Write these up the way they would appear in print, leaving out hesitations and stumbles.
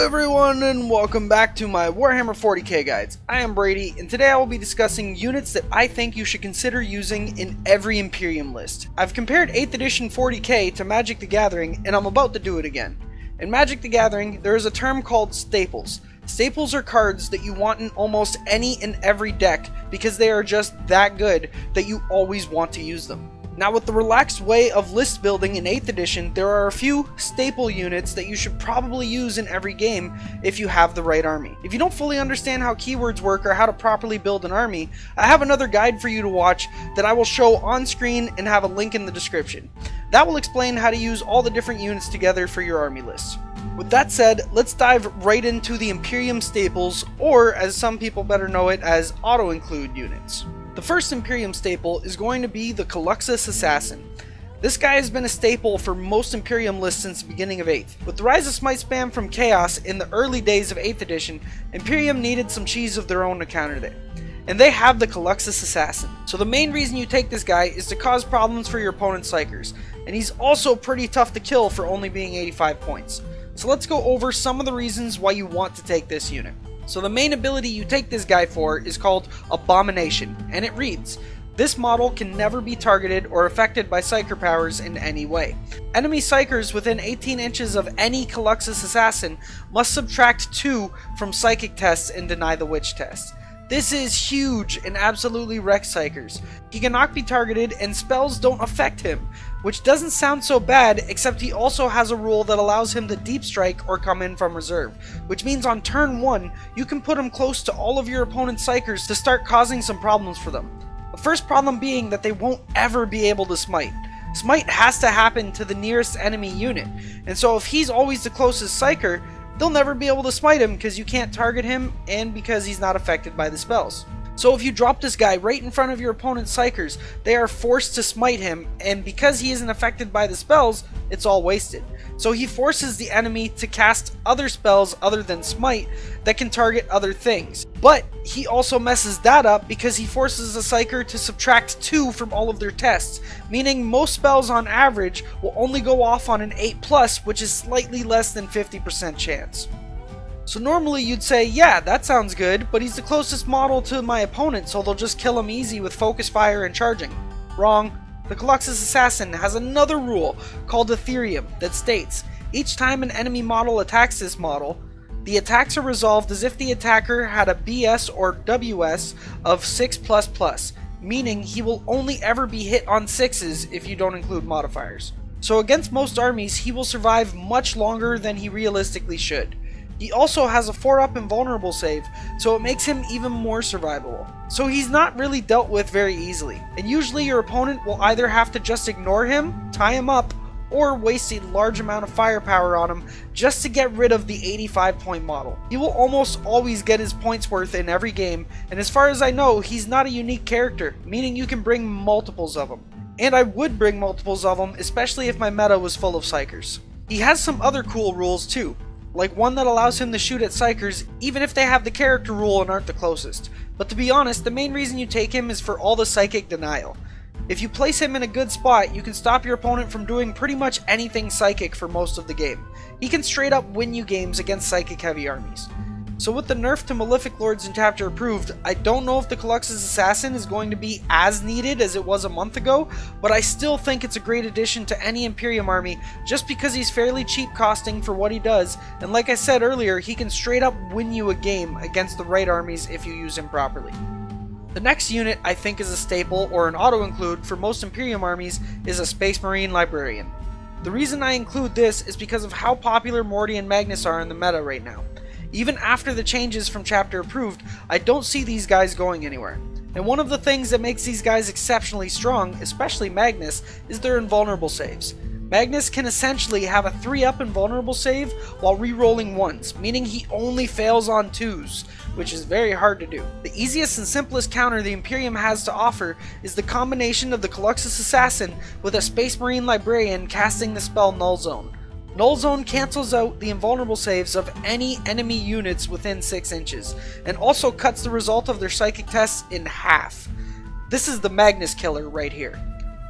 everyone, and welcome back to my Warhammer 40k guides. I am Brady, and today I will be discussing units that I think you should consider using in every Imperium list. I've compared 8th edition 40k to Magic the Gathering, and I'm about to do it again. In Magic the Gathering, there is a term called staples. Staples are cards that you want in almost any and every deck because they are just that good that you always want to use them. Now, with the relaxed way of list building in 8th edition, there are a few staple units that you should probably use in every game if you have the right army. If you don't fully understand how keywords work or how to properly build an army, I have another guide for you to watch that I will show on screen and have a link in the description. That will explain how to use all the different units together for your army lists. With that said, let's dive right into the Imperium staples, or as some people better know it as auto-include units. The first Imperium staple is going to be the Colossus Assassin. This guy has been a staple for most Imperium lists since the beginning of 8th. With the rise of Smite Spam from Chaos in the early days of 8th edition, Imperium needed some cheese of their own to counter it. And they have the Colossus Assassin. So the main reason you take this guy is to cause problems for your opponent's Psykers. And he's also pretty tough to kill for only being 85 points. So let's go over some of the reasons why you want to take this unit. So the main ability you take this guy for is called Abomination, and it reads, this model can never be targeted or affected by Psyker powers in any way. Enemy Psykers within 18 inches of any Colossus Assassin must subtract 2 from Psychic tests and deny the Witch test. This is huge and absolutely wrecks Psykers. He cannot be targeted and spells don't affect him, which doesn't sound so bad, except he also has a rule that allows him to deep strike or come in from reserve, which means on turn 1, you can put him close to all of your opponent's Psykers to start causing some problems for them. The first problem being that they won't ever be able to smite. Smite has to happen to the nearest enemy unit, and so if he's always the closest Psyker, they'll never be able to smite him because you can't target him and because he's not affected by the spells. So if you drop this guy right in front of your opponent's Psykers, they are forced to smite him, and because he isn't affected by the spells, it's all wasted. So he forces the enemy to cast other spells other than smite that can target other things. But he also messes that up because he forces a Psyker to subtract 2 from all of their tests, meaning most spells on average will only go off on an 8+, which is slightly less than 50% chance. So normally you'd say, yeah, that sounds good, but he's the closest model to my opponent, so they'll just kill him easy with focus fire and charging. Wrong. The Colossus Assassin has another rule called Imperium that states, each time an enemy model attacks this model, the attacks are resolved as if the attacker had a BS or WS of 6++, meaning he will only ever be hit on 6s if you don't include modifiers. So against most armies, he will survive much longer than he realistically should. He also has a 4-up invulnerable save, so it makes him even more survivable. So he's not really dealt with very easily, and usually your opponent will either have to just ignore him, tie him up, or waste a large amount of firepower on him just to get rid of the 85 point model. He will almost always get his points worth in every game, and as far as I know, he's not a unique character, meaning you can bring multiples of him. And I would bring multiples of him, especially if my meta was full of Psykers. He has some other cool rules too, like one that allows him to shoot at Psykers even if they have the character rule and aren't the closest. But to be honest, the main reason you take him is for all the psychic denial. If you place him in a good spot, you can stop your opponent from doing pretty much anything psychic for most of the game. He can straight up win you games against psychic heavy armies. So with the nerf to Malefic Lords in chapter approved, I don't know if the Colossus Assassin is going to be as needed as it was a month ago, but I still think it's a great addition to any Imperium army just because he's fairly cheap costing for what he does, and like I said earlier, he can straight up win you a game against the right armies if you use him properly. The next unit I think is a staple or an auto-include for most Imperium armies is a Space Marine Librarian. The reason I include this is because of how popular Morty and Magnus are in the meta right now. Even after the changes from chapter approved, I don't see these guys going anywhere. And one of the things that makes these guys exceptionally strong, especially Magnus, is their invulnerable saves. Magnus can essentially have a 3-up invulnerable save while re-rolling 1s, meaning he only fails on 2s, which is very hard to do. The easiest and simplest counter the Imperium has to offer is the combination of the Colossus Assassin with a Space Marine Librarian casting the spell Null Zone. Null Zone cancels out the invulnerable saves of any enemy units within 6 inches, and also cuts the result of their psychic tests in half. This is the Magnus killer right here.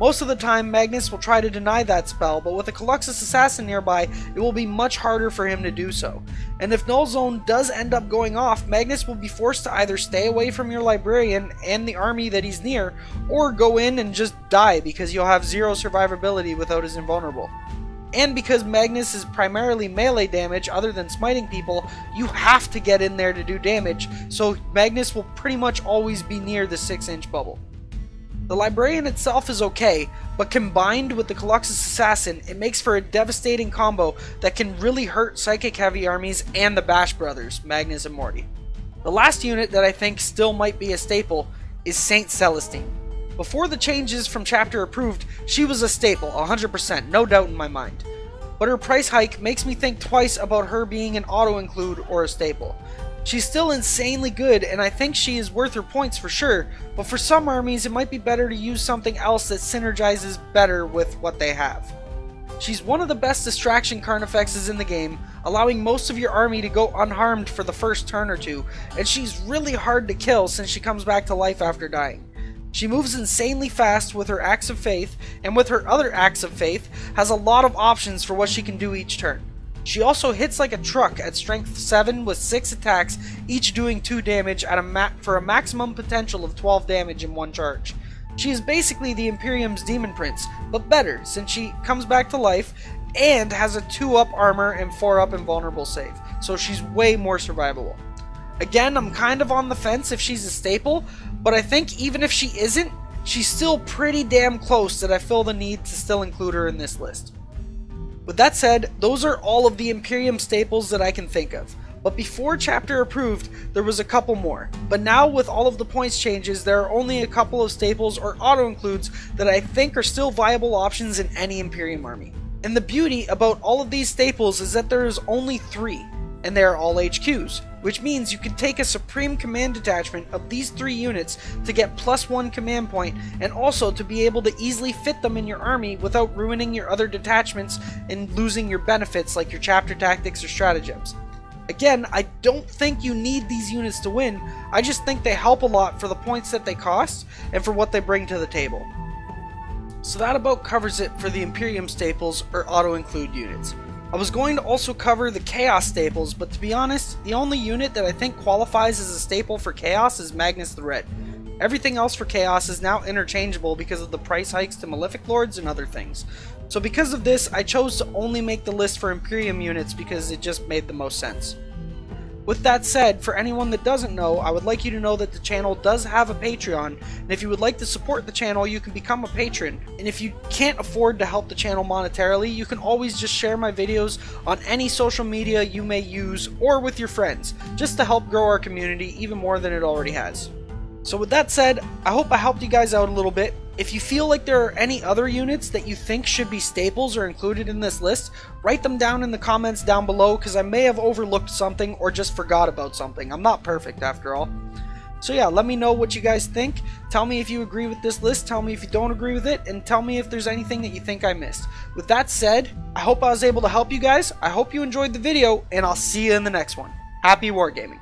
Most of the time, Magnus will try to deny that spell, but with a Colossus Assassin nearby, it will be much harder for him to do so. And if Null Zone does end up going off, Magnus will be forced to either stay away from your Librarian and the army that he's near, or go in and just die because you'll have 0 survivability without his invulnerable. And because Magnus is primarily melee damage other than smiting people, you have to get in there to do damage, so Magnus will pretty much always be near the 6-inch bubble. The Librarian itself is okay, but combined with the Colossus Assassin, it makes for a devastating combo that can really hurt Psychic Heavy armies and the Bash Brothers, Magnus and Morty. The last unit that I think still might be a staple is Saint Celestine. Before the changes from Chapter Approved, she was a staple, 100%, no doubt in my mind. But her price hike makes me think twice about her being an auto-include or a staple. She's still insanely good, and I think she is worth her points for sure, but for some armies it might be better to use something else that synergizes better with what they have. She's one of the best distraction Carnifexes in the game, allowing most of your army to go unharmed for the first turn or two, and she's really hard to kill since she comes back to life after dying. She moves insanely fast with her Acts of Faith, and with her other Acts of Faith, has a lot of options for what she can do each turn. She also hits like a truck at strength 7 with 6 attacks, each doing 2 damage for a maximum potential of 12 damage in one charge. She is basically the Imperium's Demon Prince, but better since she comes back to life and has a 2-up armor and 4-up invulnerable save, so she's way more survivable. Again, I'm kind of on the fence if she's a staple, but I think even if she isn't, she's still pretty damn close that I feel the need to still include her in this list. With that said, those are all of the Imperium staples that I can think of. But before Chapter Approved, there was a couple more. But now with all of the points changes, there are only a couple of staples or auto-includes that I think are still viable options in any Imperium army. And the beauty about all of these staples is that there is only 3, and they are all HQs, which means you can take a Supreme Command detachment of these 3 units to get +1 command point, and also to be able to easily fit them in your army without ruining your other detachments and losing your benefits like your chapter tactics or stratagems. Again, I don't think you need these units to win, I just think they help a lot for the points that they cost and for what they bring to the table. So that about covers it for the Imperium staples or auto-include units. I was going to also cover the Chaos staples, but to be honest, the only unit that I think qualifies as a staple for Chaos is Magnus the Red. Everything else for Chaos is now interchangeable because of the price hikes to Malefic Lords and other things. So because of this, I chose to only make the list for Imperium units because it just made the most sense. With that said, for anyone that doesn't know, I would like you to know that the channel does have a Patreon, and if you would like to support the channel, you can become a patron. And if you can't afford to help the channel monetarily, you can always just share my videos on any social media you may use or with your friends, just to help grow our community even more than it already has. So with that said, I hope I helped you guys out a little bit. If you feel like there are any other units that you think should be staples or included in this list, write them down in the comments down below because I may have overlooked something or just forgot about something. I'm not perfect after all. So yeah, let me know what you guys think. Tell me if you agree with this list, tell me if you don't agree with it, and tell me if there's anything that you think I missed. With that said, I hope I was able to help you guys, I hope you enjoyed the video, and I'll see you in the next one. Happy wargaming!